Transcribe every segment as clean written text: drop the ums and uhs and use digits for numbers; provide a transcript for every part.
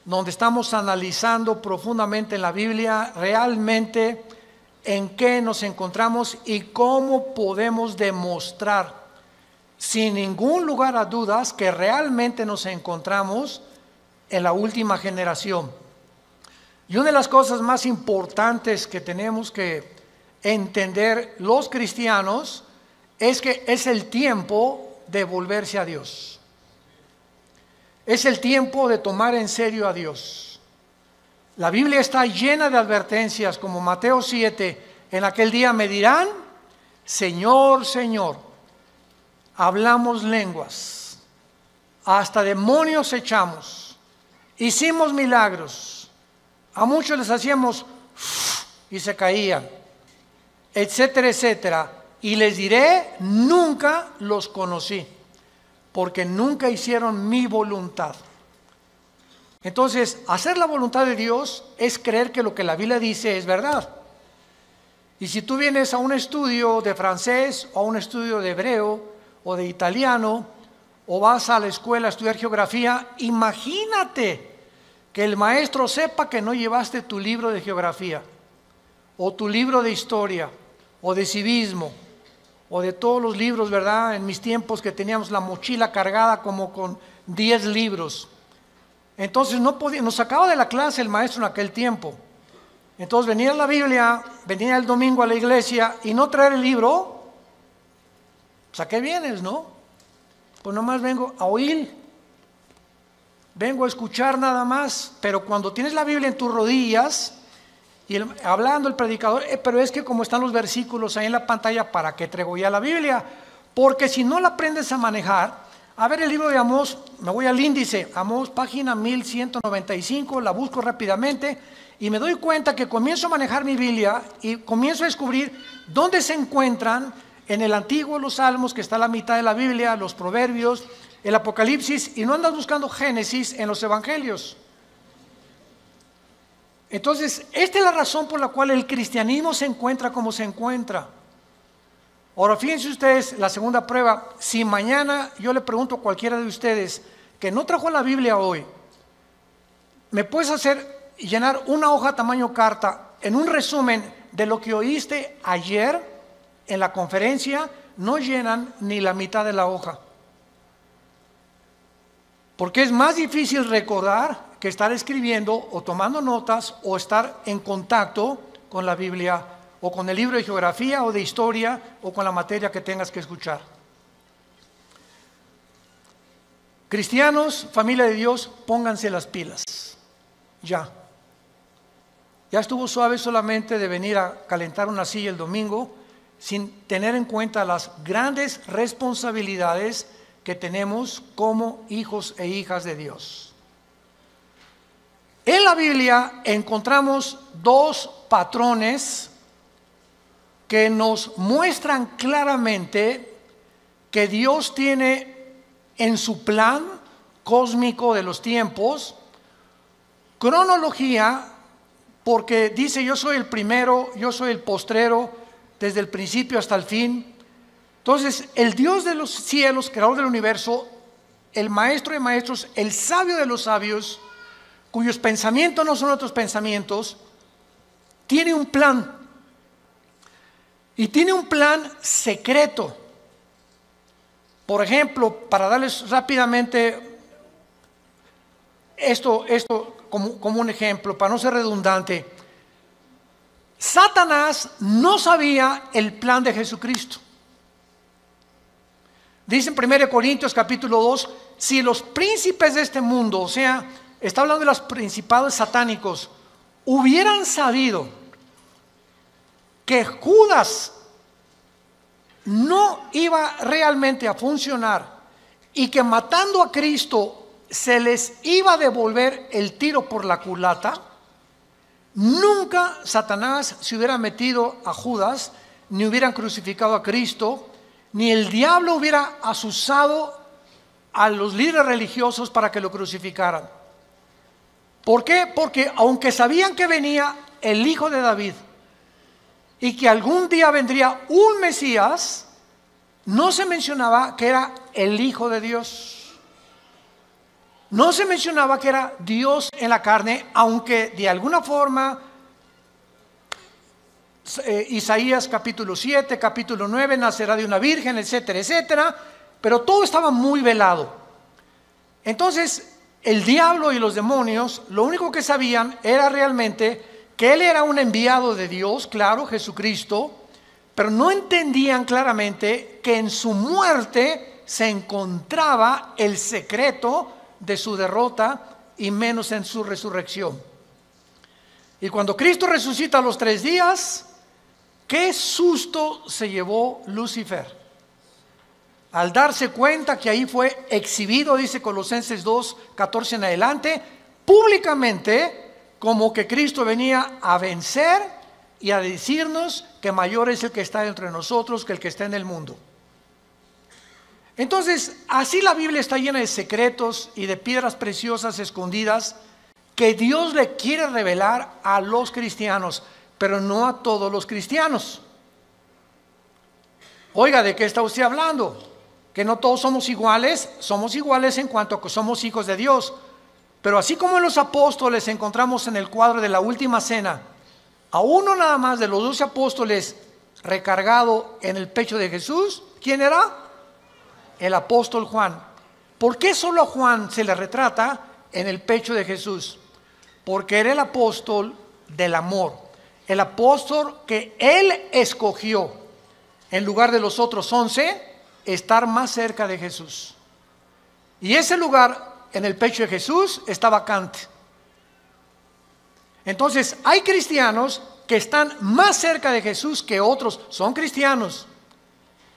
donde estamos analizando profundamente en la Biblia realmente en qué nos encontramos y cómo podemos demostrar sin ningún lugar a dudas que realmente nos encontramos en la última generación. Y una de las cosas más importantes que tenemos que entender los cristianos es que es el tiempo de volverse a Dios. Es el tiempo de tomar en serio a Dios. La Biblia está llena de advertencias, como Mateo 7, en aquel día me dirán, Señor, Señor, hablamos lenguas, hasta demonios echamos, hicimos milagros, a muchos les hacíamos y se caían, etcétera, etcétera. Y les diré, nunca los conocí, porque nunca hicieron mi voluntad. Entonces, hacer la voluntad de Dios es creer que lo que la Biblia dice es verdad. Y si tú vienes a un estudio de francés o a un estudio de hebreo o de italiano o vas a la escuela a estudiar geografía, imagínate que el maestro sepa que no llevaste tu libro de geografía o tu libro de historia o de civismo o de todos los libros, ¿verdad? En mis tiempos que teníamos la mochila cargada como con 10 libros. Entonces no podía, nos sacaba de la clase el maestro en aquel tiempo. Entonces venía la Biblia, venía el domingo a la iglesia y no traer el libro. Pues ¿a qué vienes, no? Pues nomás vengo a oír, vengo a escuchar nada más. Pero cuando tienes la Biblia en tus rodillas y hablando el predicador, pero es que como están los versículos ahí en la pantalla, ¿para qué traigo ya la Biblia? Porque si no la aprendes a manejar, a ver el libro de Amós, me voy al índice, Amós página 1195, la busco rápidamente y me doy cuenta que comienzo a manejar mi Biblia y comienzo a descubrir dónde se encuentran en el Antiguo los Salmos, que está a la mitad de la Biblia, los Proverbios, el Apocalipsis, y no andas buscando Génesis en los Evangelios. Entonces, esta es la razón por la cual el cristianismo se encuentra como se encuentra. Ahora, fíjense ustedes, la segunda prueba, si mañana yo le pregunto a cualquiera de ustedes que no trajo la Biblia hoy, ¿me puedes llenar una hoja tamaño carta en un resumen de lo que oíste ayer en la conferencia? No llenan ni la mitad de la hoja. Porque es más difícil recordar que estar escribiendo o tomando notas o estar en contacto con la Biblia o con el libro de geografía o de historia o con la materia que tengas que escuchar. Cristianos, familia de Dios, pónganse las pilas. Ya estuvo suave solamente de venir a calentar una silla el domingo sin tener en cuenta las grandes responsabilidades que tenemos como hijos e hijas de Dios. En la Biblia encontramos dos patrones que nos muestran claramente que Dios tiene en su plan cósmico de los tiempos cronología, porque dice yo soy el primero, yo soy el postrero, desde el principio hasta el fin. Entonces el Dios de los cielos, creador del universo, el maestro de maestros, el sabio de los sabios, cuyos pensamientos no son otros pensamientos, tiene un plan. Y tiene un plan secreto. Por ejemplo, para darles rápidamente esto como un ejemplo, para no ser redundante, Satanás no sabía el plan de Jesucristo. Dice en 1 Corintios capítulo 2, si los príncipes de este mundo, o sea, está hablando de los principados satánicos, hubieran sabido que Judas no iba realmente a funcionar y que matando a Cristo se les iba a devolver el tiro por la culata, nunca Satanás se hubiera metido a Judas, ni hubieran crucificado a Cristo, ni el diablo hubiera asusado a los líderes religiosos para que lo crucificaran. ¿Por qué? Porque aunque sabían que venía el hijo de David y que algún día vendría un Mesías, no se mencionaba que era el Hijo de Dios. no se mencionaba que era Dios en la carne, aunque de alguna forma Isaías capítulo 7, capítulo 9, nacerá de una virgen, etcétera, etcétera, pero todo estaba muy velado. Entonces, el diablo y los demonios, lo único que sabían era realmente que él era un enviado de Dios, claro, Jesucristo, pero no entendían claramente que en su muerte se encontraba el secreto de su derrota y menos en su resurrección. Y cuando Cristo resucita a los 3 días, qué susto se llevó Lucifer al darse cuenta que ahí fue exhibido, dice Colosenses 2, 14 en adelante, públicamente, como que Cristo venía a vencer y a decirnos que mayor es el que está entre nosotros que el que está en el mundo. Entonces, así la Biblia está llena de secretos y de piedras preciosas escondidas que Dios le quiere revelar a los cristianos, pero no a todos los cristianos. Oiga, ¿de qué está usted hablando? Que no todos somos iguales en cuanto a que somos hijos de Dios. Pero así como en los apóstoles encontramos en el cuadro de la última cena a uno nada más de los 12 apóstoles recargado en el pecho de Jesús, ¿quién era? El apóstol Juan. ¿Por qué solo a Juan se le retrata en el pecho de Jesús? Porque era el apóstol del amor, el apóstol que él escogió en lugar de los otros 11 estar más cerca de Jesús. Y ese lugar en el pecho de Jesús está vacante. Entonces hay cristianos que están más cerca de Jesús que otros. Son cristianos,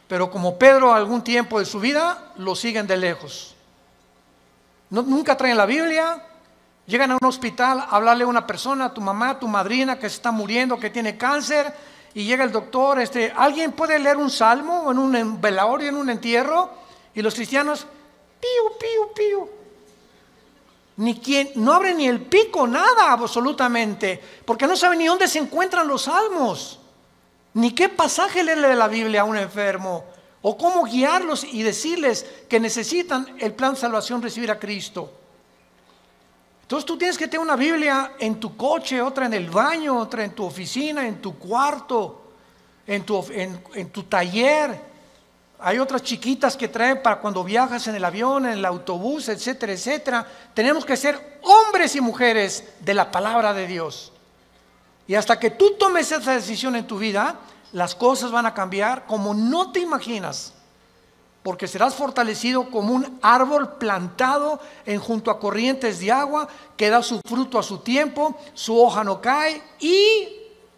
pero como Pedro algún tiempo de su vida lo siguen de lejos. Nunca traen la Biblia. Llegan a un hospital a hablarle a una persona, a tu mamá, a tu madrina que se está muriendo, que tiene cáncer, y llega el doctor, ¿alguien puede leer un salmo en un velorio, en un entierro? Y los cristianos, piu, piu, piu. No abren ni el pico, nada absolutamente, porque no saben ni dónde se encuentran los salmos, ni qué pasaje leerle de la Biblia a un enfermo, o cómo guiarlos y decirles que necesitan el plan de salvación, recibir a Cristo. Entonces tú tienes que tener una Biblia en tu coche, otra en el baño, otra en tu oficina, en tu cuarto, en tu taller. Hay otras chiquitas que traen para cuando viajas en el avión, en el autobús, etcétera, etcétera. Tenemos que ser hombres y mujeres de la palabra de Dios. Y hasta que tú tomes esa decisión en tu vida, las cosas van a cambiar como no te imaginas. Porque serás fortalecido como un árbol plantado junto a corrientes de agua, que da su fruto a su tiempo, su hoja no cae, y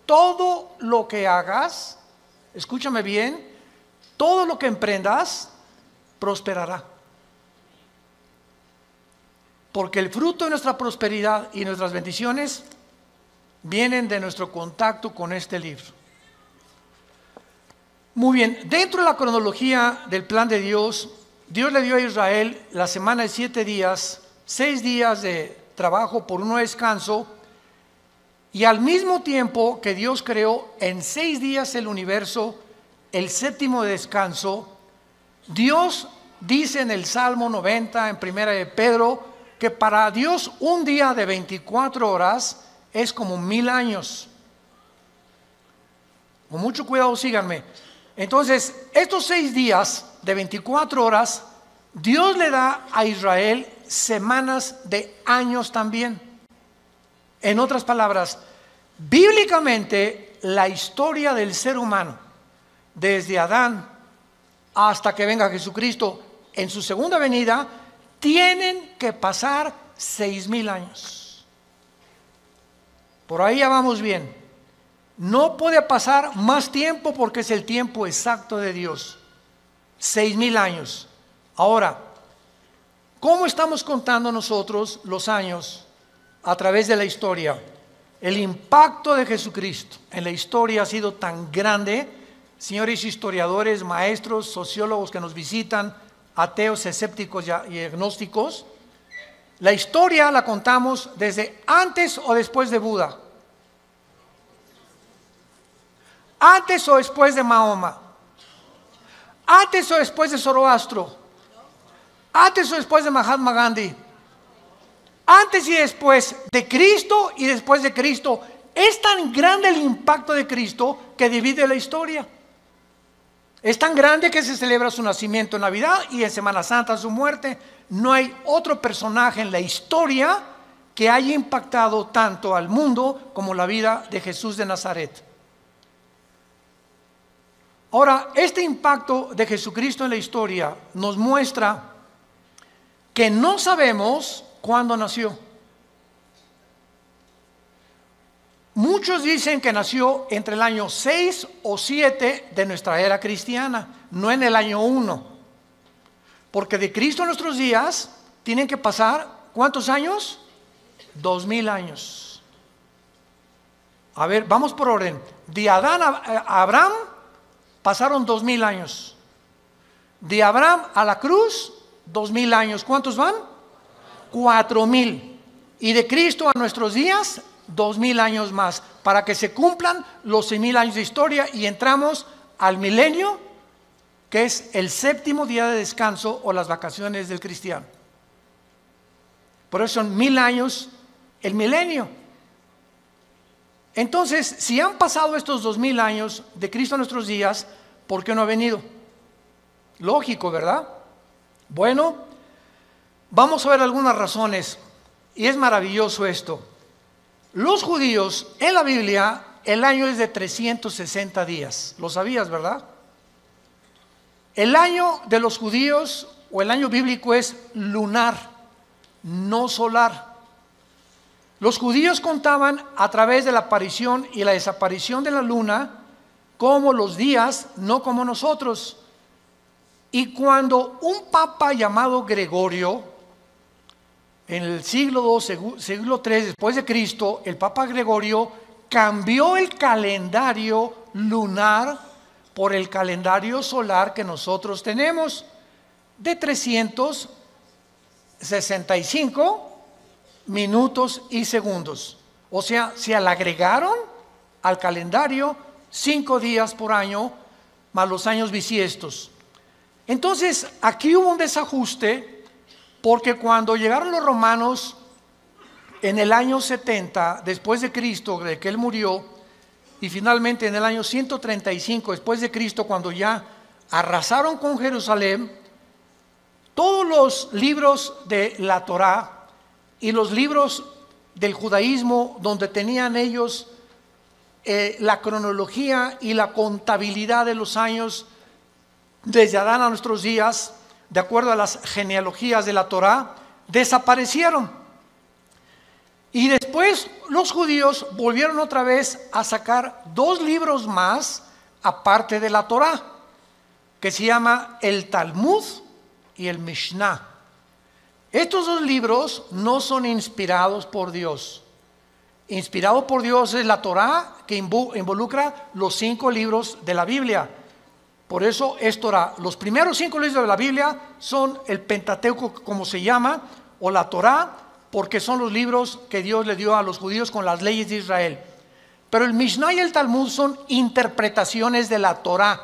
todo lo que hagas, escúchame bien, todo lo que emprendas prosperará. Porque el fruto de nuestra prosperidad y nuestras bendiciones vienen de nuestro contacto con este libro. Muy bien, dentro de la cronología del plan de Dios, Dios le dio a Israel la semana de 7 días, 6 días de trabajo por uno de descanso, y al mismo tiempo que Dios creó en 6 días el universo, el 7º de descanso, Dios dice en el Salmo 90, en primera de Pedro, que para Dios un día de 24 horas es como 1000 años. Con mucho cuidado, síganme. Entonces, estos 6 días de 24 horas, Dios le da a Israel semanas de años también. En otras palabras, bíblicamente, la historia del ser humano, desde Adán hasta que venga Jesucristo en su segunda venida, tienen que pasar 6000 años. Por ahí ya vamos bien. No puede pasar más tiempo porque es el tiempo exacto de Dios. 6000 años. Ahora, ¿cómo estamos contando nosotros los años a través de la historia? El impacto de Jesucristo en la historia ha sido tan grande. Señores historiadores, maestros, sociólogos que nos visitan, ateos, escépticos y agnósticos, la historia la contamos desde antes o después de Buda. ¿Antes o después de Mahoma? ¿Antes o después de Zoroastro? ¿Antes o después de Mahatma Gandhi? Antes y después de Cristo y después de Cristo. Es tan grande el impacto de Cristo que divide la historia. Es tan grande que se celebra su nacimiento en Navidad y en Semana Santa su muerte. No hay otro personaje en la historia que haya impactado tanto al mundo como la vida de Jesús de Nazaret. Ahora, este impacto de Jesucristo en la historia nos muestra que no sabemos cuándo nació. Muchos dicen que nació entre el año 6 o 7 de nuestra era cristiana, no en el año 1. Porque de Cristo a nuestros días tienen que pasar, ¿cuántos años? 2000 años. A ver, vamos por orden. De Adán a Abraham pasaron 2000 años. De Abraham a la cruz, 2000 años. ¿Cuántos van? 4000. Y de Cristo a nuestros días, 2000 años más, para que se cumplan los 6000 años de historia y entramos al milenio, que es el 7º día de descanso o las vacaciones del cristiano. Por eso son 1000 años el milenio. Entonces, si han pasado estos 2000 años de Cristo a nuestros días, ¿por qué no ha venido? Lógico, ¿verdad? Bueno, vamos a ver algunas razones, y es maravilloso esto. Los judíos, en la Biblia, el año es de 360 días. ¿Lo sabías, verdad? El año de los judíos, o el año bíblico, es lunar, no solar. Los judíos contaban a través de la aparición y la desaparición de la luna como los días, no como nosotros. Y cuando un papa llamado Gregorio, en el siglo II, siglo III después de Cristo, el Papa Gregorio cambió el calendario lunar por el calendario solar que nosotros tenemos, de 365 minutos y segundos. O sea, se le agregaron al calendario 5 días por año, más los años bisiestos. Entonces, aquí hubo un desajuste, porque cuando llegaron los romanos en el año 70 después de Cristo, de que él murió, y finalmente en el año 135 después de Cristo, cuando ya arrasaron con Jerusalén, todos los libros de la Torá y los libros del judaísmo, donde tenían ellos la cronología y la contabilidad de los años desde Adán a nuestros días, de acuerdo a las genealogías de la Torá, desaparecieron. Y después los judíos volvieron otra vez a sacar 2 libros más, aparte de la Torá, que se llama el Talmud y el Mishnah. Estos 2 libros no son inspirados por Dios. Inspirado por Dios es la Torá, que involucra los 5 libros de la Biblia. Por eso es Torá. Los primeros 5 libros de la Biblia son el Pentateuco, como se llama, o la Torá, porque son los libros que Dios le dio a los judíos con las leyes de Israel. Pero el Mishnah y el Talmud son interpretaciones de la Torá.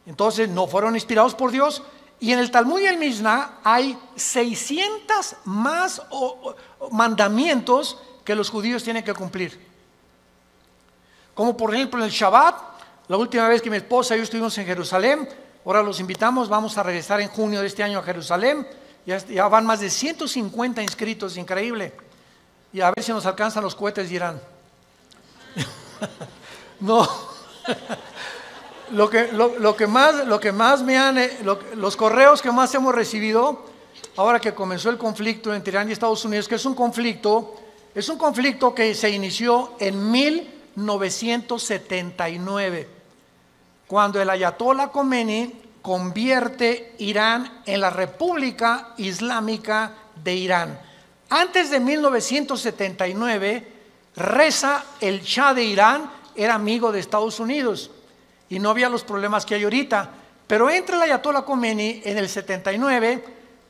Entonces no fueron inspirados por Dios. Y en el Talmud y el Mishnah hay 600 más mandamientos que los judíos tienen que cumplir. Como por ejemplo en el Shabbat. La última vez que mi esposa y yo estuvimos en Jerusalén, ahora los invitamos, vamos a regresar en junio de este año a Jerusalén. Ya van más de 150 inscritos, increíble. Y a ver si nos alcanzan los cohetes de Irán. No. Los correos que más hemos recibido, ahora que comenzó el conflicto entre Irán y Estados Unidos, que es un conflicto que se inició en 1979. Cuando el Ayatollah Khomeini convierte Irán en la República Islámica de Irán. Antes de 1979, Reza, el Shah de Irán, era amigo de Estados Unidos y no había los problemas que hay ahorita. Pero entra el Ayatollah Khomeini en el 79,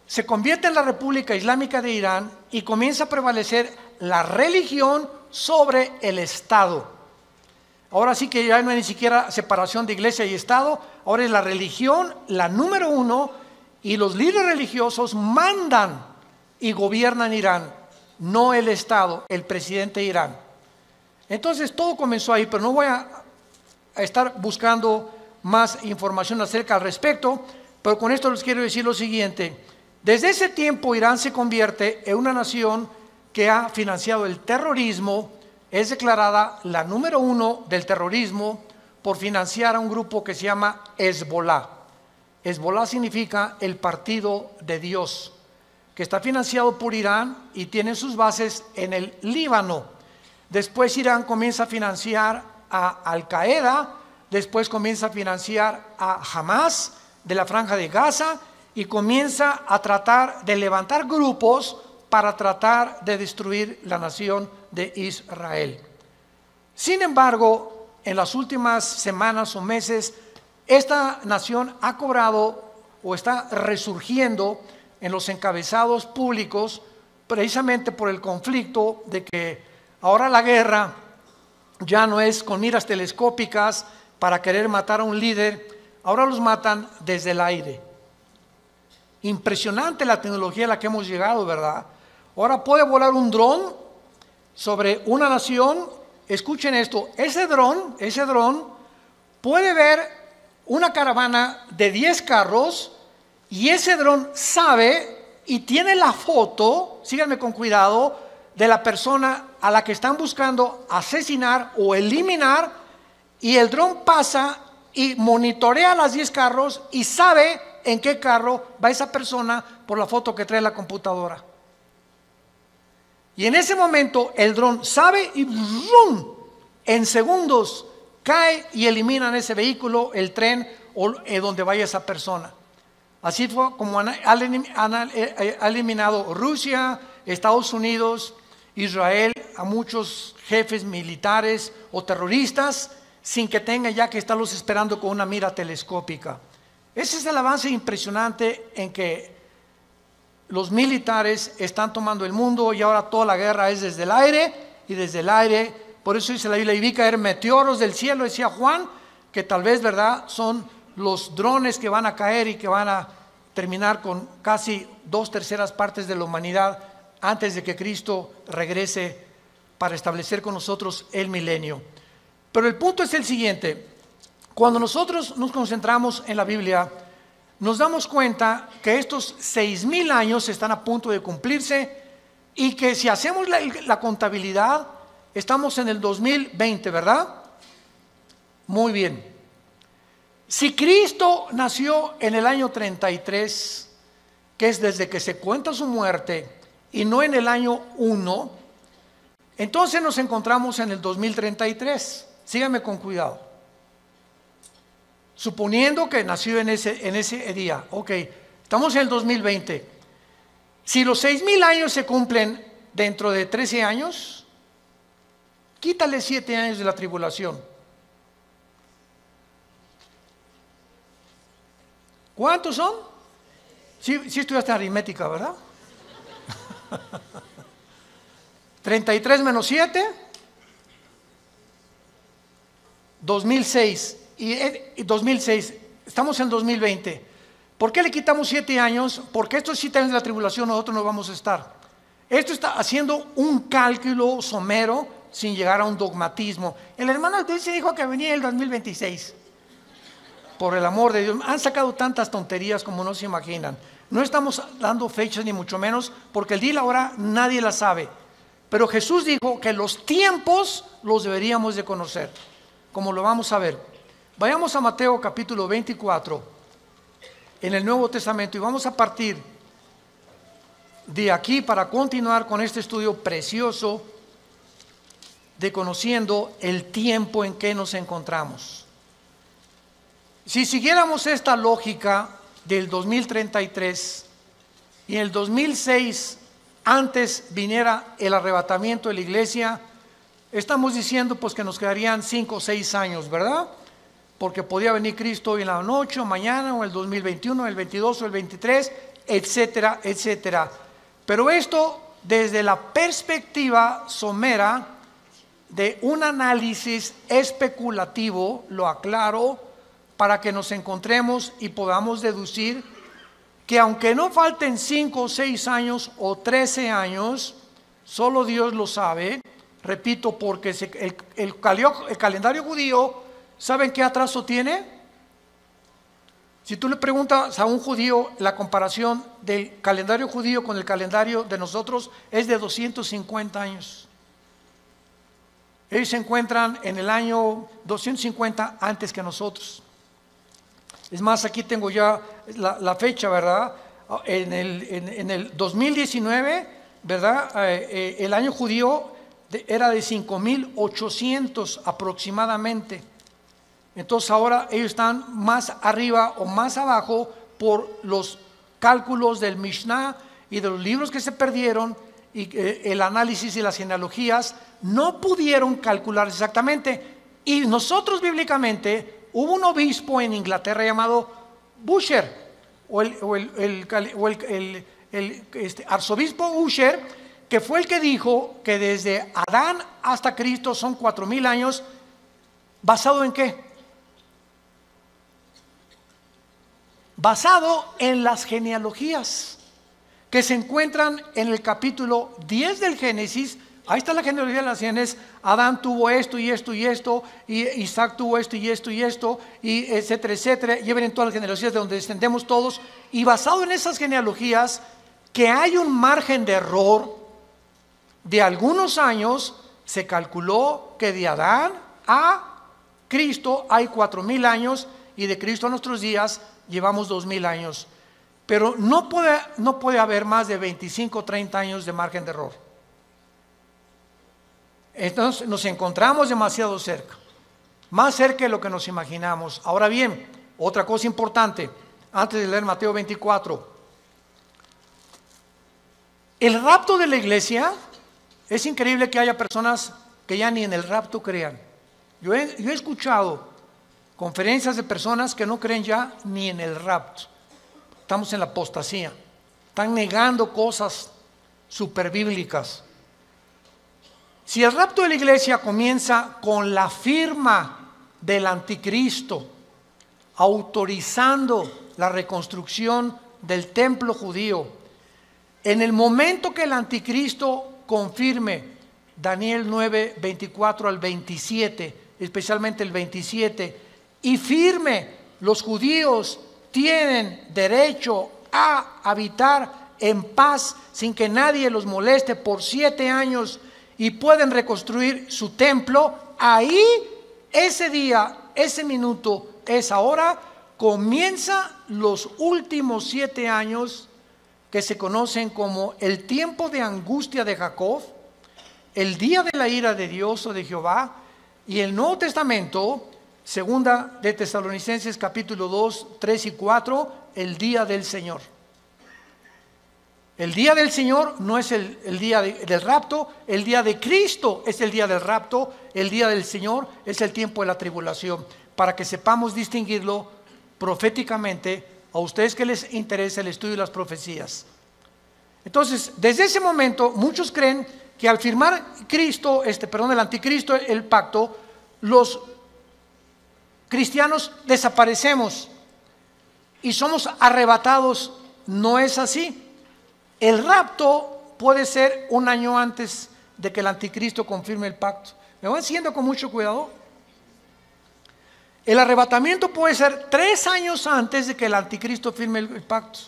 se convierte en la República Islámica de Irán y comienza a prevalecer la religión sobre el Estado. Ahora sí que ya no hay ni siquiera separación de iglesia y Estado, ahora es la religión la número 1 y los líderes religiosos mandan y gobiernan Irán, no el Estado, el presidente de Irán. Entonces todo comenzó ahí, pero no voy a estar buscando más información acerca al respecto, pero con esto les quiero decir lo siguiente. Desde ese tiempo Irán se convierte en una nación que ha financiado el terrorismo, es declarada la número 1 del terrorismo por financiar a un grupo que se llama Hezbollah. Hezbollah significa el partido de Dios, que está financiado por Irán y tiene sus bases en el Líbano. Después Irán comienza a financiar a Al Qaeda, después comienza a financiar a Hamas de la Franja de Gaza y comienza a tratar de levantar grupos para tratar de destruir la nación de Israel. Sin embargo, en las últimas semanas o meses, esta nación ha cobrado o está resurgiendo en los encabezados públicos precisamente por el conflicto de que ahora la guerra ya no es con miras telescópicas para querer matar a un líder, ahora los matan desde el aire. Impresionante la tecnología a la que hemos llegado, ¿verdad? Ahora puede volar un dron sobre una nación. Escuchen esto, ese dron puede ver una caravana de 10 carros y ese dron sabe y tiene la foto, síganme con cuidado, de la persona a la que están buscando asesinar o eliminar, y el dron pasa y monitorea las 10 carros y sabe en qué carro va esa persona por la foto que trae la computadora. Y en ese momento el dron sabe y ¡rum!, en segundos cae y eliminan ese vehículo, el tren o donde vaya esa persona. Así fue como ha eliminado Rusia, Estados Unidos, Israel a muchos jefes militares o terroristas sin que tengan ya que estarlos esperando con una mira telescópica. Ese es el avance impresionante en que los militares están tomando el mundo y ahora toda la guerra es desde el aire y desde el aire. Por eso dice la Biblia, y vi caer meteoros del cielo, decía Juan, que tal vez, ¿verdad?, son los drones que van a caer y que van a terminar con casi 2/3 partes de la humanidad antes de que Cristo regrese para establecer con nosotros el milenio. Pero el punto es el siguiente: cuando nosotros nos concentramos en la Biblia, nos damos cuenta que estos 6,000 años están a punto de cumplirse y que si hacemos la contabilidad, estamos en el 2020, ¿verdad? Muy bien. Si Cristo nació en el año 33, que es desde que se cuenta su muerte, y no en el año 1, entonces nos encontramos en el 2033. Síganme con cuidado. Suponiendo que nació en ese día, ok, estamos en el 2020. Si los 6,000 años se cumplen dentro de 13 años, quítale 7 años de la tribulación. ¿Cuántos son? Sí estudiaste aritmética, ¿verdad? 33 menos 7, 2006. Y 2006, estamos en 2020. ¿Por qué le quitamos 7 años? Porque estos 7 años de la tribulación nosotros no vamos a estar. Esto está haciendo un cálculo somero sin llegar a un dogmatismo. El hermano se dijo que venía el 2026. Por el amor de Dios, han sacado tantas tonterías como no se imaginan. No estamos dando fechas ni mucho menos, porque el día y la hora nadie la sabe. Pero Jesús dijo que los tiempos los deberíamos de conocer, como lo vamos a ver. Vayamos a Mateo capítulo 24 en el Nuevo Testamento y vamos a partir de aquí para continuar con este estudio precioso de conociendo el tiempo en que nos encontramos. Si siguiéramos esta lógica del 2033 y en el 2006 antes viniera el arrebatamiento de la iglesia, estamos diciendo pues que nos quedarían 5 o 6 años, ¿verdad? Porque podía venir Cristo hoy en la noche o mañana o el 2021, el 22 o el 23, etcétera, etcétera. Pero esto desde la perspectiva somera de un análisis especulativo, lo aclaro, para que nos encontremos y podamos deducir que aunque no falten 5 o 6 años o 13 años, solo Dios lo sabe, repito, porque el calendario judío, ¿saben qué atraso tiene? Si tú le preguntas a un judío, la comparación del calendario judío con el calendario de nosotros es de 250 años. Ellos se encuentran en el año 250 antes que nosotros. Es más, aquí tengo ya la fecha, ¿verdad? En el 2019, ¿verdad? El año judío era de 5.800 aproximadamente. Entonces ahora ellos están más arriba o más abajo por los cálculos del Mishnah y de los libros que se perdieron, y el análisis y las genealogías no pudieron calcular exactamente. Y nosotros bíblicamente, hubo un obispo en Inglaterra llamado Busher, arzobispo Usher, que fue el que dijo que desde Adán hasta Cristo son 4.000 años. ¿Basado en qué? Basado en las genealogías que se encuentran en el capítulo 10 del Génesis. Ahí está la genealogía de las naciones. Adán tuvo esto y esto y esto, y Isaac tuvo esto y esto y esto, y etcétera, etcétera. Lleven en todas las genealogías de donde descendemos todos. Y basado en esas genealogías, que hay un margen de error de algunos años, se calculó que de Adán a Cristo hay 4.000 años, y de Cristo a nuestros días llevamos 2.000 años. Pero no puede haber más de 25 o 30 años de margen de error. Entonces nos encontramos demasiado cerca, más cerca de lo que nos imaginamos. Ahora bien, otra cosa importante, antes de leer Mateo 24, el rapto de la iglesia, es increíble que haya personas que ya ni en el rapto crean. Yo he escuchado conferencias de personas que no creen ya ni en el rapto. Estamos en la apostasía, están negando cosas superbíblicas. Si el rapto de la iglesia comienza con la firma del anticristo, autorizando la reconstrucción del templo judío, en el momento que el anticristo confirme Daniel 9, 24 al 27, especialmente el 27, y firme, los judíos tienen derecho a habitar en paz sin que nadie los moleste por 7 años, y pueden reconstruir su templo, ahí, ese día, ese minuto, esa hora, comienza los últimos 7 años que se conocen como el tiempo de angustia de Jacob, el día de la ira de Dios o de Jehová, y el Nuevo Testamento, segunda de Tesalonicenses capítulo 2, 3 y 4, el día del Señor. El día del Señor no es el día del rapto, el día de Cristo es el día del rapto, el día del Señor es el tiempo de la tribulación, para que sepamos distinguirlo proféticamente a ustedes que les interesa el estudio de las profecías. Entonces, desde ese momento, muchos creen que al firmar el anticristo, el pacto, los cristianos desaparecemos y somos arrebatados. No es así. El rapto puede ser 1 año antes de que el anticristo confirme el pacto. ¿Me van siguiendo con mucho cuidado? El arrebatamiento puede ser 3 años antes de que el anticristo firme el pacto.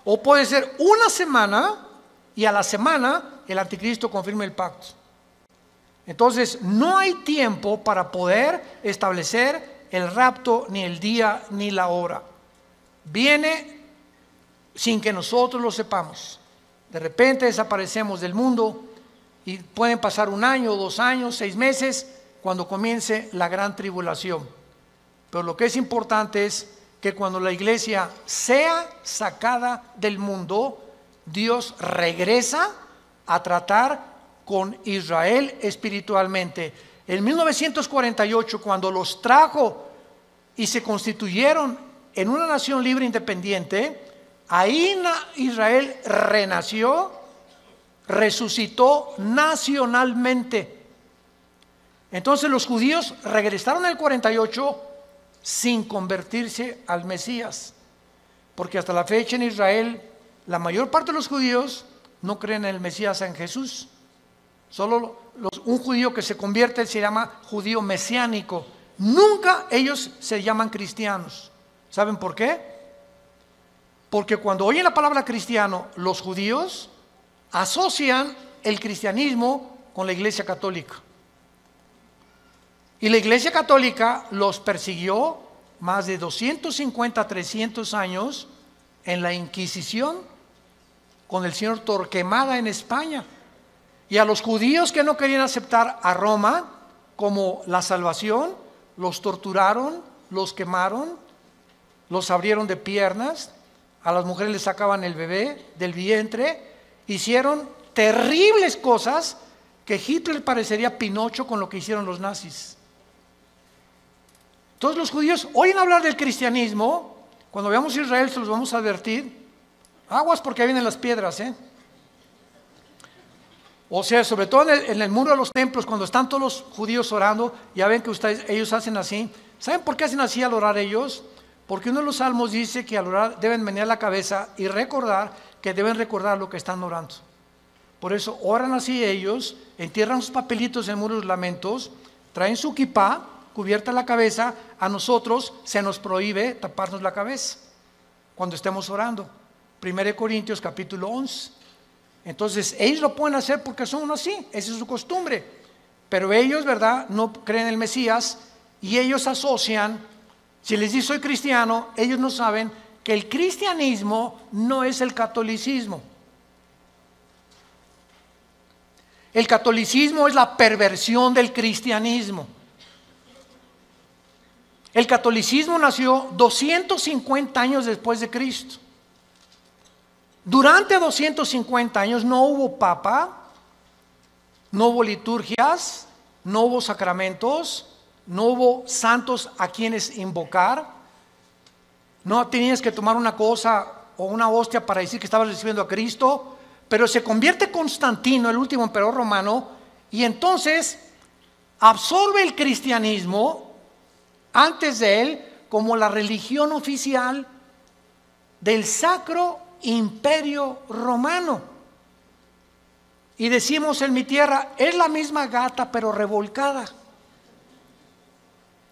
O puede ser 1 semana y a la semana el anticristo confirme el pacto. Entonces no hay tiempo para poder establecer el rapto, ni el día ni la hora. Viene sin que nosotros lo sepamos. De repente desaparecemos del mundo y pueden pasar 1 año, 2 años, 6 meses cuando comience la gran tribulación. Pero lo que es importante es que cuando la iglesia sea sacada del mundo, Dios regresa a tratar con Israel espiritualmente. En 1948, cuando los trajo y se constituyeron en una nación libre e independiente, ahí Israel renació, resucitó nacionalmente. Entonces los judíos regresaron en el 48 sin convertirse al Mesías. porque hasta la fecha en Israel la mayor parte de los judíos no creen en el Mesías, en Jesús. Solo un judío que se convierte se llama judío mesiánico. Nunca ellos se llaman cristianos. ¿Saben por qué? Porque cuando oyen la palabra cristiano, los judíos asocian el cristianismo con la Iglesia Católica. Y la Iglesia Católica los persiguió más de 250, 300 años en la Inquisición con el señor Torquemada en España. Y a los judíos que no querían aceptar a Roma como la salvación, los torturaron, los quemaron, los abrieron de piernas, a las mujeres les sacaban el bebé del vientre, hicieron terribles cosas que Hitler parecería Pinocho con lo que hicieron los nazis. Todos los judíos oyen hablar del cristianismo. Cuando veamos a Israel se los vamos a advertir. Aguas porque ahí vienen las piedras, O sea, sobre todo en el muro de los templos, cuando están todos los judíos orando, ya ven que ellos hacen así. ¿Saben por qué hacen así al orar ellos? Porque uno de los salmos dice que al orar deben menear la cabeza y recordar que deben recordar lo que están orando. Por eso oran así ellos, entierran sus papelitos en el muro de los lamentos, traen su kipá, cubierta la cabeza. A nosotros se nos prohíbe taparnos la cabeza cuando estemos orando. 1 Corintios capítulo 11. Entonces ellos lo pueden hacer porque son así, esa es su costumbre. Pero ellos, ¿verdad?, no creen en el Mesías y ellos asocian, si les dice soy cristiano, ellos no saben que el cristianismo no es el catolicismo. El catolicismo es la perversión del cristianismo. El catolicismo nació 250 años después de Cristo. Durante 250 años no hubo papa, no hubo liturgias, no hubo sacramentos, no hubo santos a quienes invocar. No tenías que tomar una cosa o una hostia para decir que estabas recibiendo a Cristo. Pero se convierte Constantino, el último emperador romano, y entonces absorbe el cristianismo antes de él como la religión oficial del Sacro Imperio Romano. Y decimos en mi tierra, es la misma gata pero revolcada.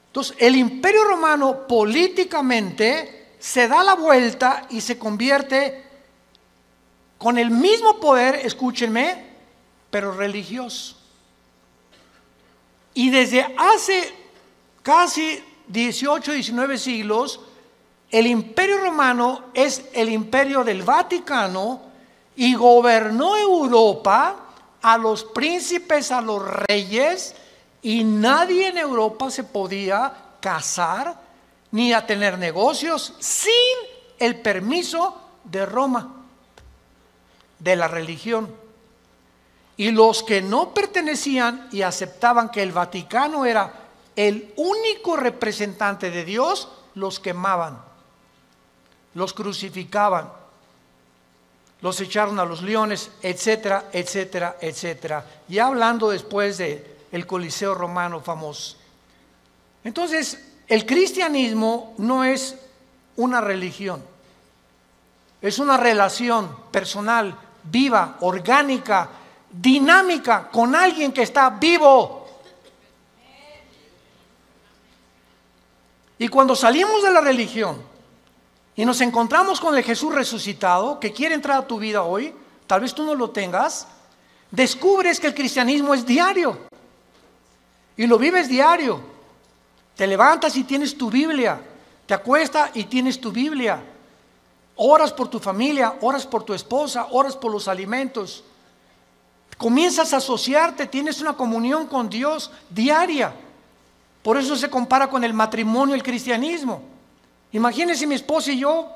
Entonces el Imperio Romano políticamente se da la vuelta y se convierte con el mismo poder, escúchenme, pero religioso. Y desde hace casi 18, 19 siglos, el Imperio Romano es el imperio del Vaticano y gobernó Europa, a los príncipes, a los reyes, y nadie en Europa se podía casar ni a tener negocios sin el permiso de Roma, de la religión. Y los que no pertenecían y aceptaban que el Vaticano era el único representante de Dios, los quemaban, los crucificaban, los echaron a los leones, etcétera, etcétera, etcétera. Ya hablando después del Coliseo romano famoso. Entonces, el cristianismo no es una religión, es una relación personal, viva, orgánica, dinámica, con alguien que está vivo. Y cuando salimos de la religión y nos encontramos con el Jesús resucitado, que quiere entrar a tu vida hoy, tal vez tú no lo tengas, descubres que el cristianismo es diario. Y lo vives diario. Te levantas y tienes tu Biblia. Te acuestas y tienes tu Biblia. Oras por tu familia, oras por tu esposa, oras por los alimentos. Comienzas a asociarte, tienes una comunión con Dios diaria. Por eso se compara con el matrimonio el cristianismo. Imagínense mi esposa y yo,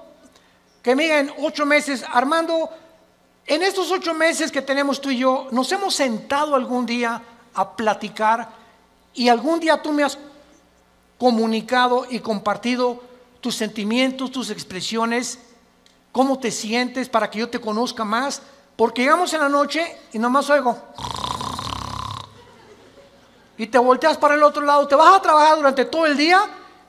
que me digan 8 meses, Armando, en estos 8 meses que tenemos tú y yo, nos hemos sentado algún día a platicar y algún día tú me has comunicado y compartido tus sentimientos, tus expresiones, cómo te sientes para que yo te conozca más, porque llegamos en la noche y nomás oigo y te volteas para el otro lado, te vas a trabajar durante todo el día,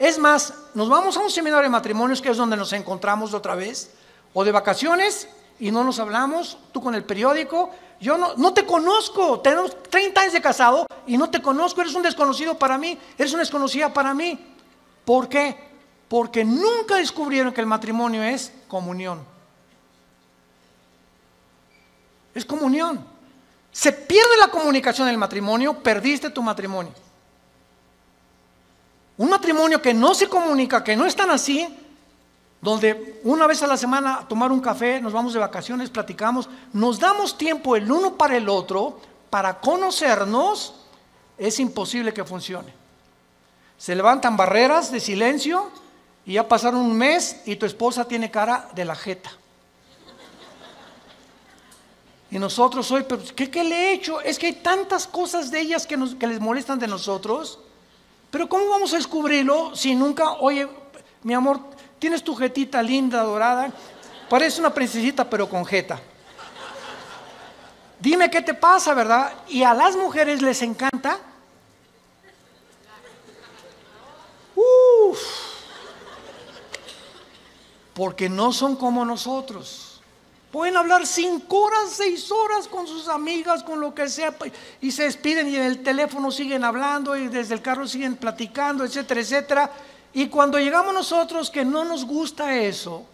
Es más, nos vamos a un seminario de matrimonios, que es donde nos encontramos otra vez, o de vacaciones, y no nos hablamos, tú con el periódico. Yo no te conozco, tenemos 30 años de casado y no te conozco, eres un desconocido para mí, eres una desconocida para mí. ¿Por qué? Porque nunca descubrieron que el matrimonio es comunión. Es comunión. Se pierde la comunicación en el matrimonio, perdiste tu matrimonio. Un matrimonio que no se comunica, que no están así, donde una vez a la semana a tomar un café, nos vamos de vacaciones, platicamos, nos damos tiempo el uno para el otro, para conocernos, es imposible que funcione. Se levantan barreras de silencio y ya pasaron un mes y tu esposa tiene cara de la jeta. Y nosotros hoy, pero ¿qué le he hecho? Es que hay tantas cosas de ellas que les molestan de nosotros, pero ¿cómo vamos a descubrirlo si nunca, oye, mi amor, tienes tu jetita linda, dorada, parece una princesita pero con jeta. Dime qué te pasa, ¿verdad? Y a las mujeres les encanta. Porque no son como nosotros. Pueden hablar 5 horas, 6 horas con sus amigas, con lo que sea, y se despiden y en el teléfono siguen hablando y desde el carro siguen platicando, etcétera, etcétera. Y cuando llegamos nosotros que no nos gusta eso,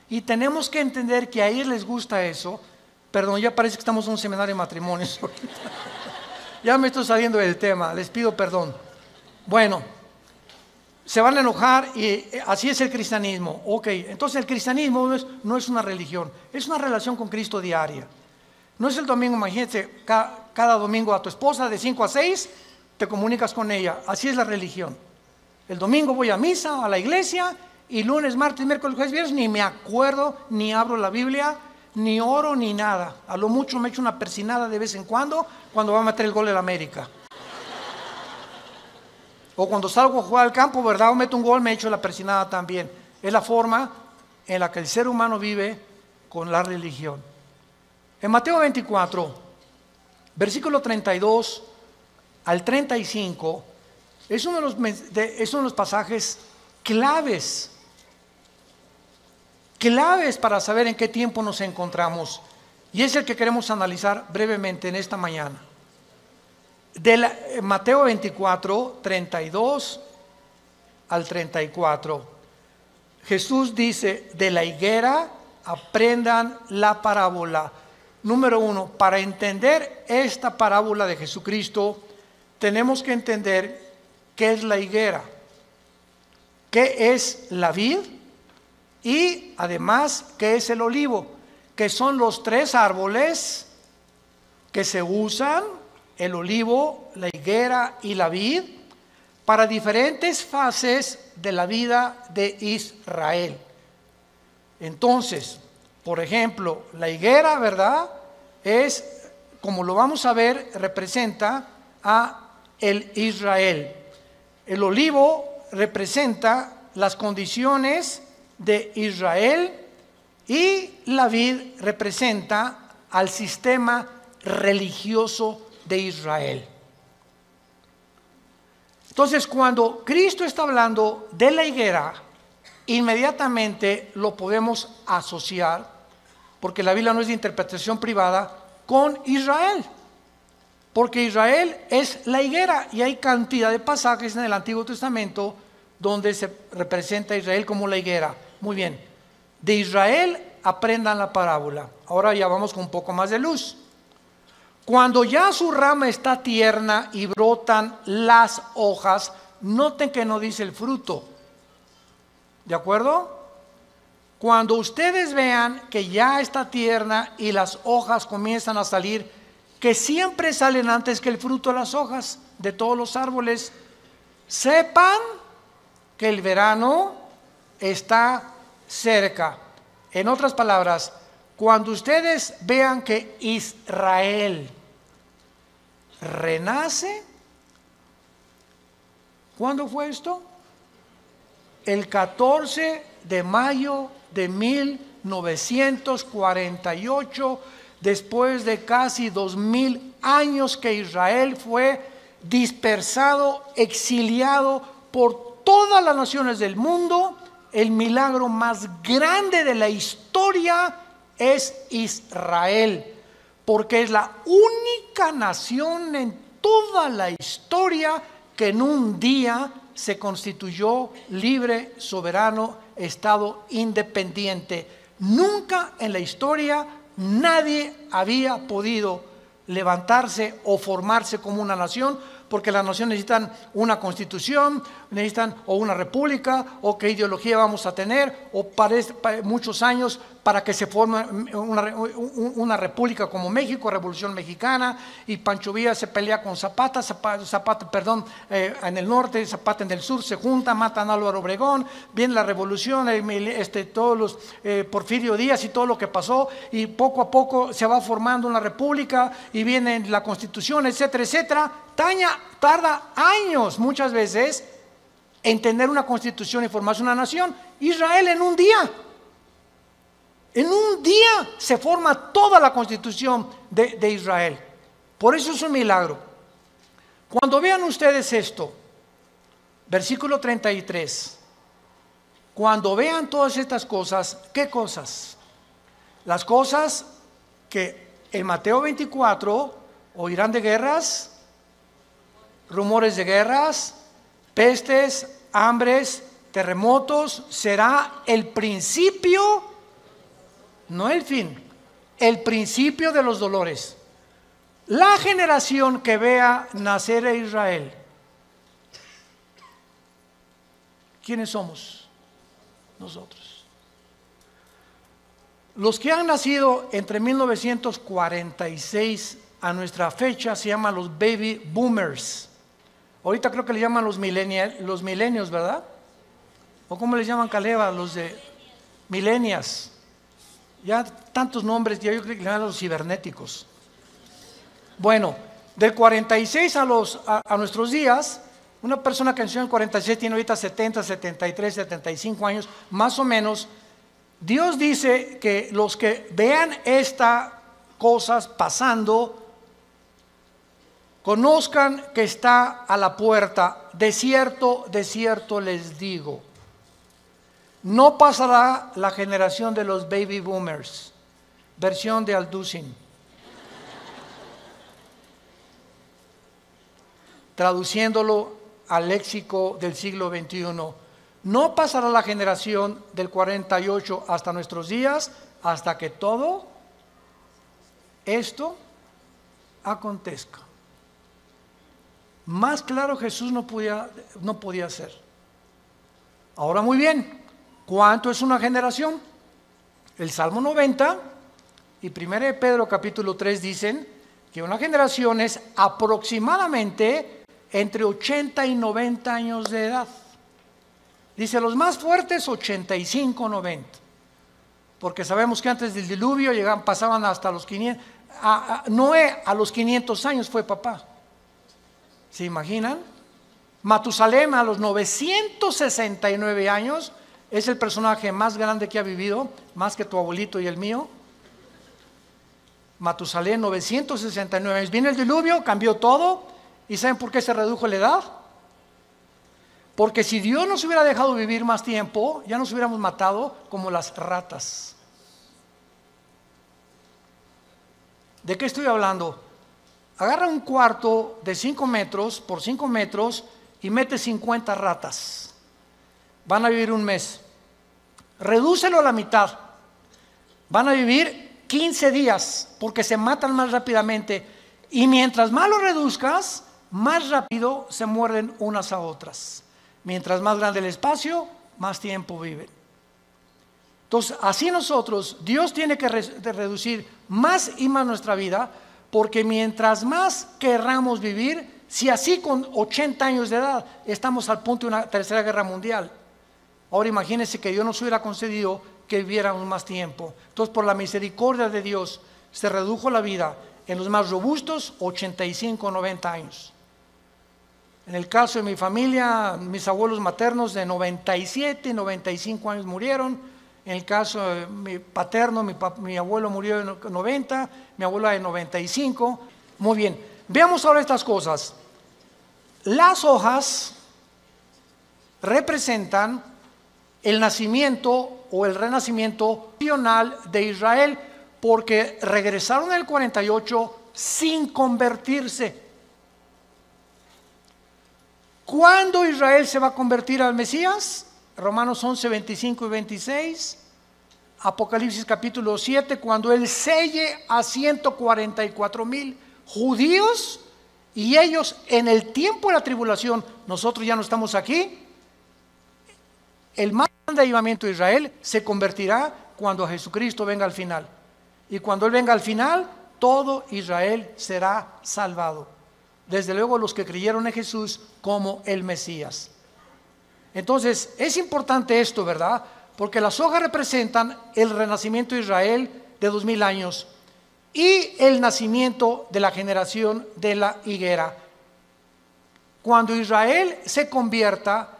y tenemos que entender que a ellos les gusta eso, perdón, ya parece que estamos en un seminario de matrimonios. Ya me estoy saliendo del tema, les pido perdón. Bueno, se van a enojar y así es el cristianismo. Ok, entonces el cristianismo no es una religión, es una relación con Cristo diaria. No es el domingo, imagínate, cada domingo a tu esposa de 5 a 6 te comunicas con ella, así es la religión. El domingo voy a misa, a la iglesia, y lunes, martes, miércoles, jueves, viernes ni me acuerdo, ni abro la Biblia, ni oro, ni nada. A lo mucho me echo una persinada de vez en cuando va a meter el gol de la América. O cuando salgo a jugar al campo, ¿verdad? O meto un gol, me echo la persinada también. Es la forma en la que el ser humano vive con la religión. En Mateo 24, versículo 32 al 35, es uno de los pasajes claves para saber en qué tiempo nos encontramos. Y es el que queremos analizar brevemente en esta mañana. Mateo 24, 32 al 34. Jesús dice, de la higuera aprendan la parábola. Número 1, para entender esta parábola de Jesucristo, tenemos que entender qué es la higuera, qué es la vid y además qué es el olivo, que son los 3 árboles que se usan, el olivo, la higuera y la vid, para diferentes fases de la vida de Israel. Entonces, por ejemplo, la higuera, ¿verdad? Es, como lo vamos a ver, representa a el Israel. El olivo representa las condiciones de Israel y la vid representa al sistema religioso de Israel. Entonces, cuando Cristo está hablando de la higuera, inmediatamente lo podemos asociar, porque la Biblia no es de interpretación privada, con Israel. Porque Israel es la higuera y hay cantidad de pasajes en el Antiguo Testamento donde se representa a Israel como la higuera. Muy bien, de Israel aprendan la parábola. Ahora ya vamos con un poco más de luz. Cuando ya su rama está tierna y brotan las hojas, noten que no dice el fruto. ¿De acuerdo? Cuando ustedes vean que ya está tierna y las hojas comienzan a salir, que siempre salen antes que el fruto de las hojas de todos los árboles, sepan que el verano está cerca. En otras palabras, cuando ustedes vean que Israel renace, ¿cuándo fue esto? El 14 de mayo de 1948, después de casi 2000 años que Israel fue dispersado, exiliado por toda todas las naciones del mundo, el milagro más grande de la historia es Israel, porque es la única nación en toda la historia que en un día se constituyó libre, soberano, estado independiente. Nunca en la historia nadie había podido levantarse o formarse como una nación, porque las naciones necesitan una constitución, necesitan o una república, o qué ideología vamos a tener, o para muchos años para que se forme una república como México, Revolución Mexicana, y Pancho Villa se pelea con Zapata, en el norte, Zapata en el sur, se juntan, matan a Álvaro Obregón, viene la revolución, todos los Porfirio Díaz y todo lo que pasó, y poco a poco se va formando una república, y viene la constitución, etcétera, etcétera. Tarda años muchas veces en tener una constitución y formarse una nación. Israel en un día se forma toda la constitución de Israel. Por eso es un milagro. Cuando vean ustedes esto, versículo 33, cuando vean todas estas cosas, ¿qué cosas? Las cosas que en Mateo 24 oirán de guerras, rumores de guerras, pestes, hambres, terremotos. Será el principio, no el fin, el principio de los dolores. La generación que vea nacer a Israel, ¿quiénes somos? Nosotros. Los que han nacido entre 1946 a nuestra fecha se llaman los baby boomers. Ahorita creo que le llaman los millennials, ¿verdad? ¿O cómo les llaman, Caleva? Los de millennials. Ya tantos nombres, ya yo creo que le llaman los cibernéticos. Bueno, del 46 a nuestros días, una persona que nació en el 46 tiene ahorita 70, 73, 75 años, más o menos. Dios dice que los que vean estas cosas pasando, conozcan que está a la puerta. De cierto les digo, no pasará la generación de los baby boomers. Versión de Alducin. Traduciéndolo al léxico del siglo XXI, no pasará la generación del 48 hasta nuestros días, hasta que todo esto acontezca. Más claro Jesús no podía ser. Ahora muy bien, ¿cuánto es una generación? El Salmo 90 y 1 de Pedro capítulo 3 dicen que una generación es aproximadamente entre 80 y 90 años de edad. Dice los más fuertes 85, 90. Porque sabemos que antes del diluvio pasaban hasta los 500. Noé a los 500 años fue papá. ¿Se imaginan? Matusalem a los 969 años es el personaje más grande que ha vivido, más que tu abuelito y el mío. Matusalem, 969 años. Vino el diluvio, cambió todo. ¿Y saben por qué se redujo la edad? Porque si Dios nos hubiera dejado vivir más tiempo, ya nos hubiéramos matado como las ratas. ¿De qué estoy hablando? Agarra un cuarto de 5 metros por 5 metros y mete 50 ratas. Van a vivir un mes. Redúcelo a la mitad. Van a vivir 15 días porque se matan más rápidamente. Y mientras más lo reduzcas, más rápido se muerden unas a otras. Mientras más grande el espacio, más tiempo viven. Entonces, así nosotros, Dios tiene que reducir más y más nuestra vida, porque mientras más querramos vivir, si así con 80 años de edad estamos al punto de una tercera guerra mundial, ahora imagínense que Dios nos hubiera concedido que viviéramos más tiempo. Entonces, por la misericordia de Dios, se redujo la vida en los más robustos, 85, 90 años. En el caso de mi familia, mis abuelos maternos de 97, 95 años murieron. En el caso de mi paterno, mi abuelo murió en 90, mi abuela de 95. Muy bien, veamos ahora estas cosas. Las hojas representan el nacimiento o el renacimiento nacional de Israel, porque regresaron en el 48 sin convertirse. ¿Cuándo Israel se va a convertir al Mesías? Romanos 11, 25 y 26. Apocalipsis capítulo 7, cuando Él selle a 144,000 judíos, y ellos en el tiempo de la tribulación, nosotros ya no estamos aquí, el más grande avivamiento de Israel se convertirá cuando Jesucristo venga al final. Y cuando Él venga al final, todo Israel será salvado. Desde luego los que creyeron en Jesús como el Mesías. Entonces, es importante esto, ¿verdad? Porque las hojas representan el renacimiento de Israel de 2000 años y el nacimiento de la generación de la higuera. Cuando Israel se convierta,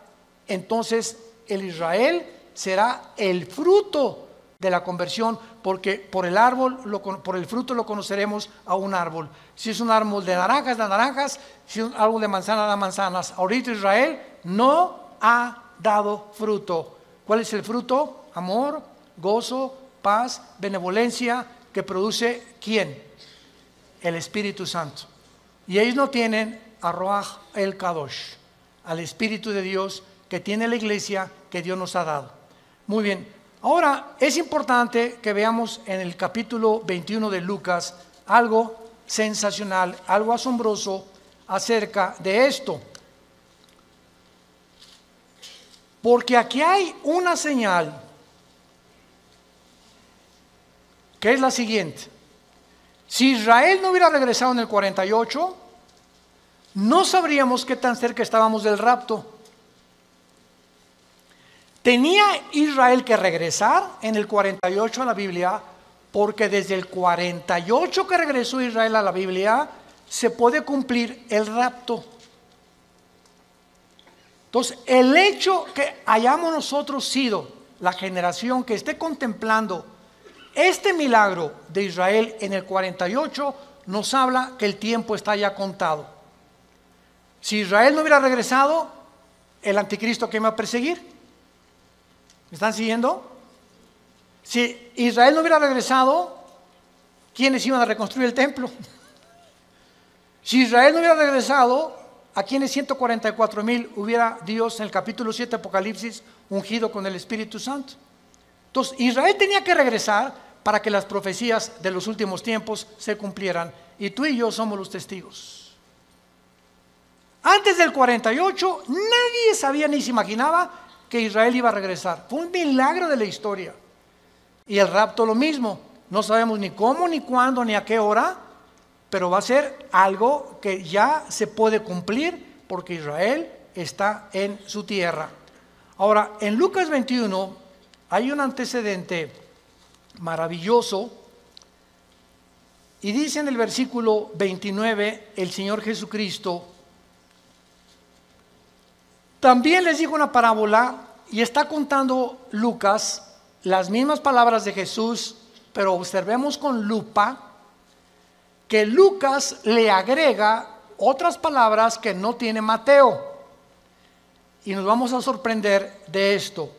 entonces el Israel será el fruto de la conversión, porque por el árbol, por el fruto lo conoceremos a un árbol. Si es un árbol de naranjas, da naranjas; si es un árbol de manzana, da manzanas. Ahorita Israel no ha dado fruto. ¿Cuál es el fruto? Amor, gozo, paz, benevolencia, que produce ¿quién? El Espíritu Santo. Y ellos no tienen a Ruach el Kadosh, al Espíritu de Dios que tiene la iglesia que Dios nos ha dado. Muy bien, ahora es importante que veamos en el capítulo 21 de Lucas algo sensacional, algo asombroso acerca de esto. Porque aquí hay una señal que es la siguiente. Si Israel no hubiera regresado en el 48, no sabríamos qué tan cerca estábamos del rapto. Tenía Israel que regresar en el 48 a la Biblia, porque desde el 48 que regresó Israel a la Biblia, se puede cumplir el rapto. Entonces, el hecho que hayamos nosotros sido la generación que esté contemplando este milagro de Israel en el 48, nos habla que el tiempo está ya contado. Si Israel no hubiera regresado, el anticristo que me va a perseguir. ¿Me están siguiendo? Si Israel no hubiera regresado, ¿quiénes iban a reconstruir el templo? Si Israel no hubiera regresado, ¿a quienes 144,000 hubiera Dios en el capítulo 7 Apocalipsis ungido con el Espíritu Santo? Entonces Israel tenía que regresar para que las profecías de los últimos tiempos se cumplieran, y tú y yo somos los testigos. Antes del 48 nadie sabía ni se imaginaba que Israel iba a regresar. Fue un milagro de la historia. Y el rapto lo mismo. No sabemos ni cómo, ni cuándo, ni a qué hora, pero va a ser algo que ya se puede cumplir porque Israel está en su tierra. Ahora, en Lucas 21 hay un antecedente maravilloso, y dice en el versículo 29 el Señor Jesucristo: también les dijo una parábola, y está contando Lucas las mismas palabras de Jesús, pero observemos con lupa que Lucas le agrega otras palabras que no tiene Mateo, y nos vamos a sorprender de esto.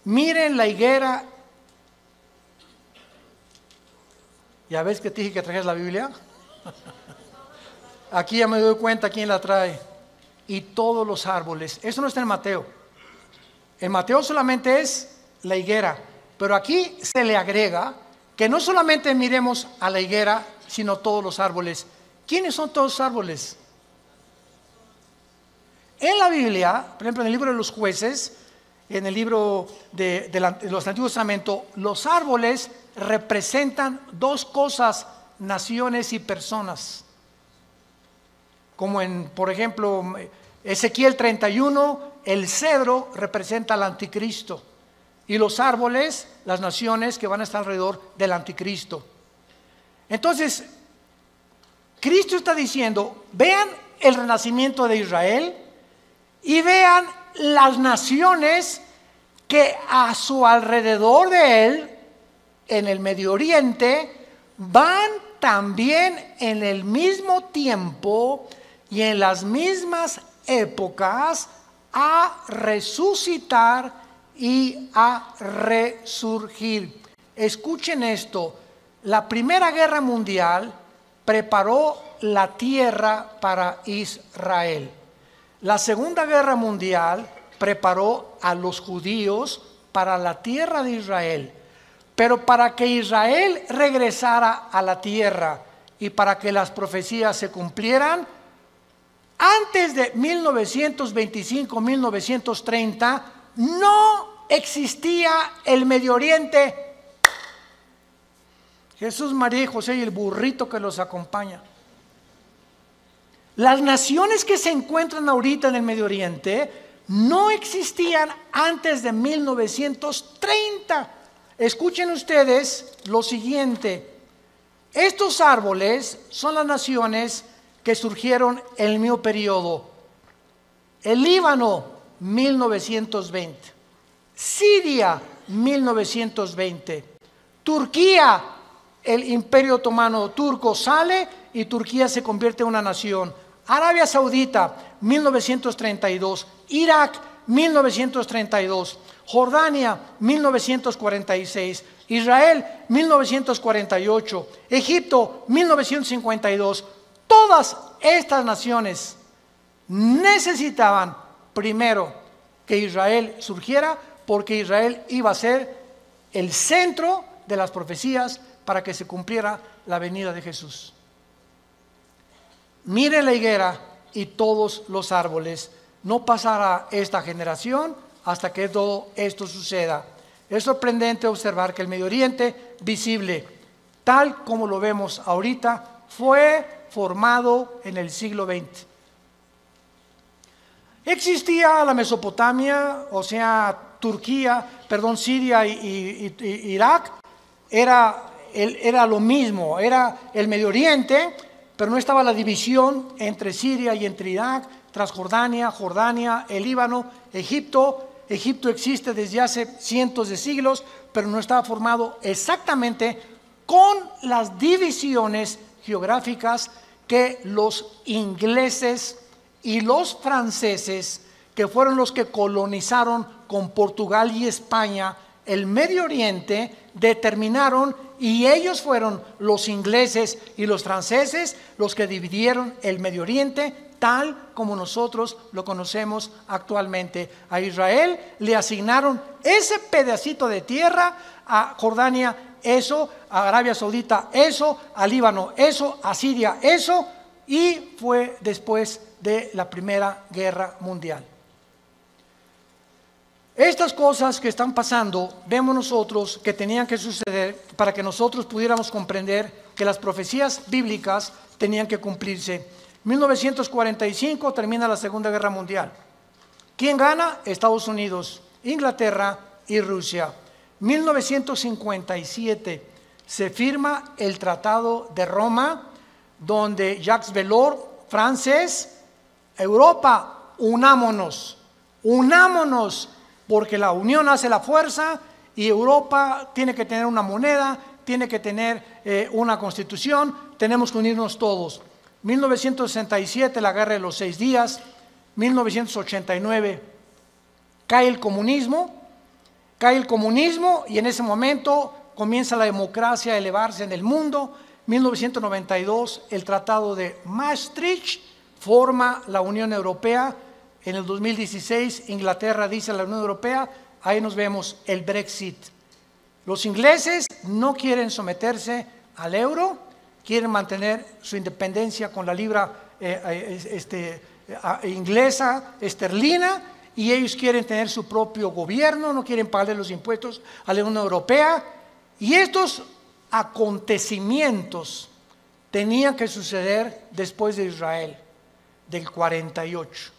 Miren la higuera. ¿Ya ves que te dije que trajeras la Biblia? Aquí ya me doy cuenta quién la trae. Y todos los árboles. Eso no está en Mateo. En Mateo solamente es la higuera, pero aquí se le agrega que no solamente miremos a la higuera, sino todos los árboles. ¿Quiénes son todos los árboles? En la Biblia, por ejemplo, en el libro de los Jueces, en el libro de los Antiguos Testamentos, los árboles representan dos cosas: naciones y personas. Como en, por ejemplo, Ezequiel 31, el cedro representa al anticristo, y los árboles, las naciones que van a estar alrededor del anticristo. Entonces, Cristo está diciendo: vean el renacimiento de Israel y vean las naciones que a su alrededor de él, en el Medio Oriente, van también en el mismo tiempo y en las mismas épocas a resucitar y a resurgir. Escuchen esto, la Primera Guerra Mundial preparó la tierra para Israel. La Segunda Guerra Mundial preparó a los judíos para la tierra de Israel. Pero para que Israel regresara a la tierra y para que las profecías se cumplieran, antes de 1925-1930 no existía el Medio Oriente. Jesús, María y José y el burrito que los acompaña. Las naciones que se encuentran ahorita en el Medio Oriente no existían antes de 1930. Escuchen ustedes lo siguiente. Estos árboles son las naciones que surgieron en el mismo periodo. El Líbano, 1920. Siria, 1920. Turquía, el Imperio Otomano turco sale y Turquía se convierte en una nación. Arabia Saudita, 1932. Irak, 1932. Jordania, 1946. Israel, 1948. Egipto, 1952. Todas estas naciones necesitaban primero que Israel surgiera, porque Israel iba a ser el centro de las profecías para que se cumpliera la venida de Jesús. Miren la higuera y todos los árboles. No pasará esta generación hasta que todo esto suceda. Es sorprendente observar que el Medio Oriente visible, tal como lo vemos ahorita, fue formado en el siglo XX. Existía la Mesopotamia, o sea, Siria y Irak, era lo mismo, era el Medio Oriente, pero no estaba la división entre Siria y entre Irak, Transjordania, Jordania, el Líbano, Egipto. Egipto existe desde hace cientos de siglos, pero no estaba formado exactamente con las divisiones geográficas que los ingleses y los franceses, que fueron los que colonizaron con Portugal y España el Medio Oriente, determinaron, y ellos fueron los ingleses y los franceses los que dividieron el Medio Oriente tal como nosotros lo conocemos actualmente. A Israel le asignaron ese pedacito de tierra, a Jordania eso, a Arabia Saudita eso, a Líbano eso, a Siria eso, y fue después de la Primera Guerra Mundial. Estas cosas que están pasando, vemos nosotros que tenían que suceder para que nosotros pudiéramos comprender que las profecías bíblicas tenían que cumplirse. 1945 termina la Segunda Guerra Mundial. ¿Quién gana? Estados Unidos, Inglaterra y Rusia. 1957 se firma el Tratado de Roma, donde Jacques Delors, francés, Europa, unámonos, porque la unión hace la fuerza y Europa tiene que tener una moneda, tiene que tener una constitución, tenemos que unirnos todos. 1967, la Guerra de los 6 días. 1989, cae el comunismo y en ese momento comienza la democracia a elevarse en el mundo. 1992, el Tratado de Maastricht forma la Unión Europea. En el 2016, Inglaterra dice a la Unión Europea, ahí nos vemos el Brexit. Los ingleses no quieren someterse al euro, quieren mantener su independencia con la libra inglesa, esterlina, y ellos quieren tener su propio gobierno, no quieren pagarle los impuestos a la Unión Europea. Y estos acontecimientos tenían que suceder después de Israel, del 48.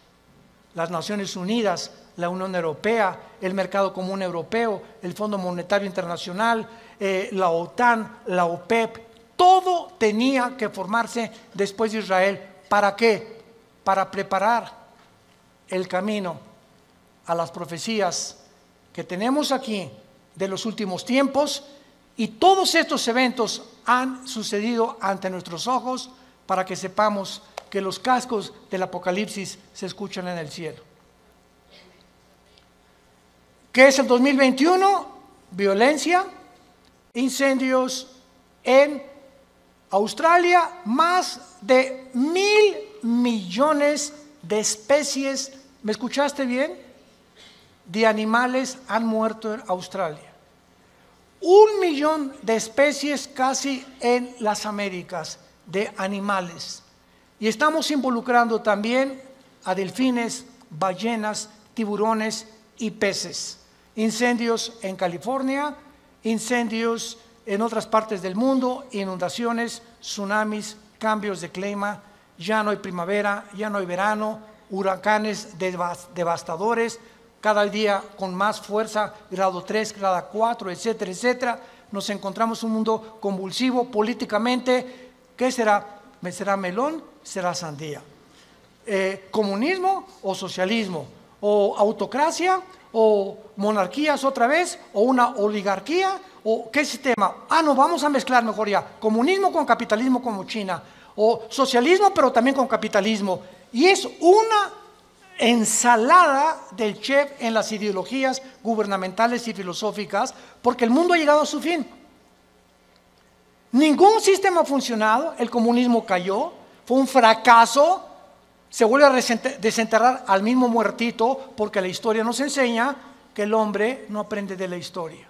Las Naciones Unidas, la Unión Europea, el Mercado Común Europeo, el Fondo Monetario Internacional, la OTAN, la OPEP, todo tenía que formarse después de Israel. ¿Para qué? Para preparar el camino a las profecías que tenemos aquí de los últimos tiempos, y todos estos eventos han sucedido ante nuestros ojos para que sepamos que los cascos del Apocalipsis se escuchan en el cielo. ¿Qué es el 2021? Violencia, incendios en Australia, más de 1.000 millones de especies, ¿me escuchaste bien?, de animales han muerto en Australia. 1 millón de especies casi en las Américas de animales. Y estamos involucrando también a delfines, ballenas, tiburones y peces. Incendios en California, incendios en otras partes del mundo, inundaciones, tsunamis, cambios de clima, ya no hay primavera, ya no hay verano, huracanes devastadores, cada día con más fuerza, grado 3, grado 4, etcétera, etcétera. Nos encontramos en un mundo convulsivo políticamente. ¿Qué será? ¿Será melón? ¿Será sandía? ¿Comunismo o socialismo? ¿O autocracia? ¿O monarquías otra vez? ¿O una oligarquía? ¿O qué sistema? No, vamos a mezclar mejor ya. Comunismo con capitalismo como China. O socialismo pero también con capitalismo. Y es una ensalada del chef en las ideologías gubernamentales y filosóficas, porque el mundo ha llegado a su fin. Ningún sistema ha funcionado, el comunismo cayó, fue un fracaso, se vuelve a desenterrar al mismo muertito, porque la historia nos enseña que el hombre no aprende de la historia.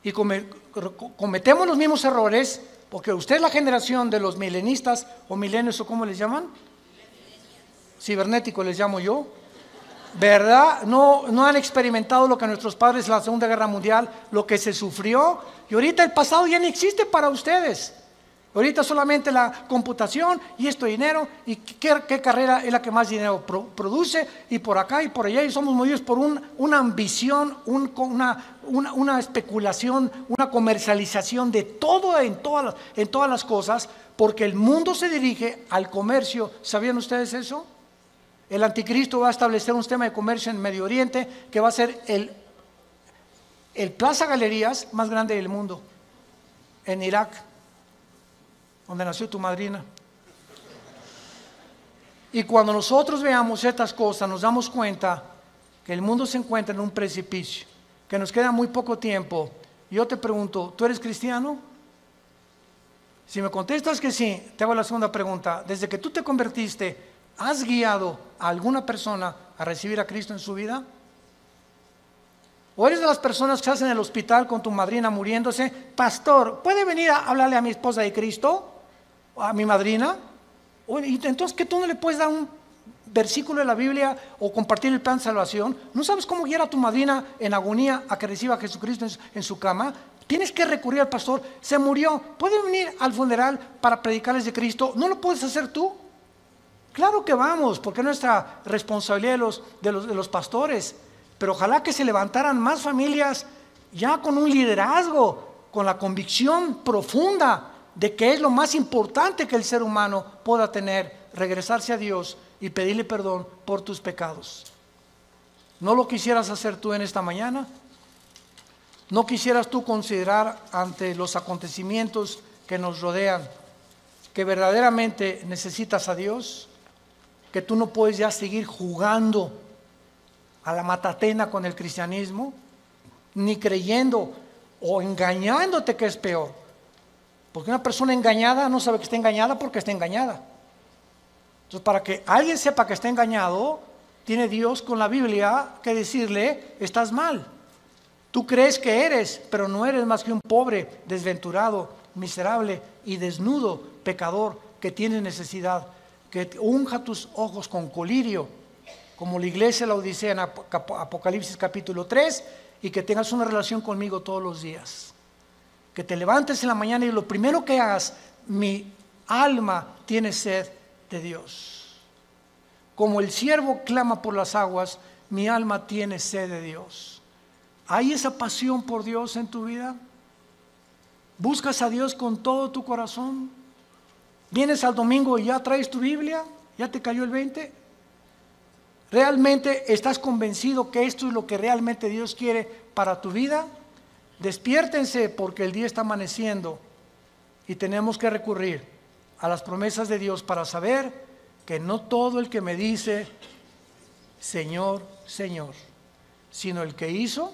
Y cometemos los mismos errores, porque usted es la generación de los milenistas o milenios, o ¿cómo les llaman? Cibernético les llamo yo, ¿verdad? No han experimentado lo que nuestros padres en la Segunda Guerra Mundial, lo que se sufrió, y ahorita el pasado ya no existe para ustedes. Ahorita solamente la computación y esto dinero, y qué carrera es la que más dinero produce, y por acá y por allá, y somos movidos por una ambición, una especulación, una comercialización de todo en todas las cosas, porque el mundo se dirige al comercio. ¿Sabían ustedes eso? El anticristo va a establecer un sistema de comercio en Medio Oriente que va a ser el Plaza Galerías más grande del mundo, en Irak, donde nació tu madrina. Y cuando nosotros veamos estas cosas, nos damos cuenta que el mundo se encuentra en un precipicio, que nos queda muy poco tiempo. Yo te pregunto, ¿tú eres cristiano? Si me contestas que sí, te hago la segunda pregunta. Desde que tú te convertiste, ¿has guiado a alguna persona a recibir a Cristo en su vida? ¿O eres de las personas que estás en el hospital con tu madrina muriéndose? Pastor, ¿puede venir a hablarle a mi esposa de Cristo? ¿O a mi madrina? ¿Y entonces que tú no le puedes dar un versículo de la Biblia o compartir el plan de salvación? ¿No sabes cómo guiar a tu madrina en agonía a que reciba a Jesucristo en su cama? Tienes que recurrir al pastor. Se murió, ¿puede venir al funeral para predicarles de Cristo? ¿No lo puedes hacer tú? Claro que vamos, porque es nuestra responsabilidad de los pastores, pero ojalá que se levantaran más familias ya con un liderazgo, con la convicción profunda de que es lo más importante que el ser humano pueda tener, regresarse a Dios y pedirle perdón por tus pecados. ¿No lo quisieras hacer tú en esta mañana? ¿No quisieras tú considerar ante los acontecimientos que nos rodean que verdaderamente necesitas a Dios? Que tú no puedes ya seguir jugando a la matatena con el cristianismo, ni creyendo o engañándote, que es peor. Porque una persona engañada no sabe que está engañada porque está engañada. Entonces, para que alguien sepa que está engañado, tiene Dios con la Biblia que decirle: estás mal. Tú crees que eres, pero no eres más que un pobre, desventurado, miserable y desnudo pecador que tiene necesidad. Que unja tus ojos con colirio, como la iglesia la Odisea en Apocalipsis capítulo 3, y que tengas una relación conmigo todos los días. Que te levantes en la mañana y lo primero que hagas: mi alma tiene sed de Dios. Como el siervo clama por las aguas, mi alma tiene sed de Dios. ¿Hay esa pasión por Dios en tu vida? ¿Buscas a Dios con todo tu corazón? ¿Vienes al domingo y ya traes tu Biblia? ¿Ya te cayó el 20? ¿Realmente estás convencido que esto es lo que realmente Dios quiere para tu vida? Despiértense, porque el día está amaneciendo y tenemos que recurrir a las promesas de Dios para saber que no todo el que me dice Señor, Señor sino el que hizo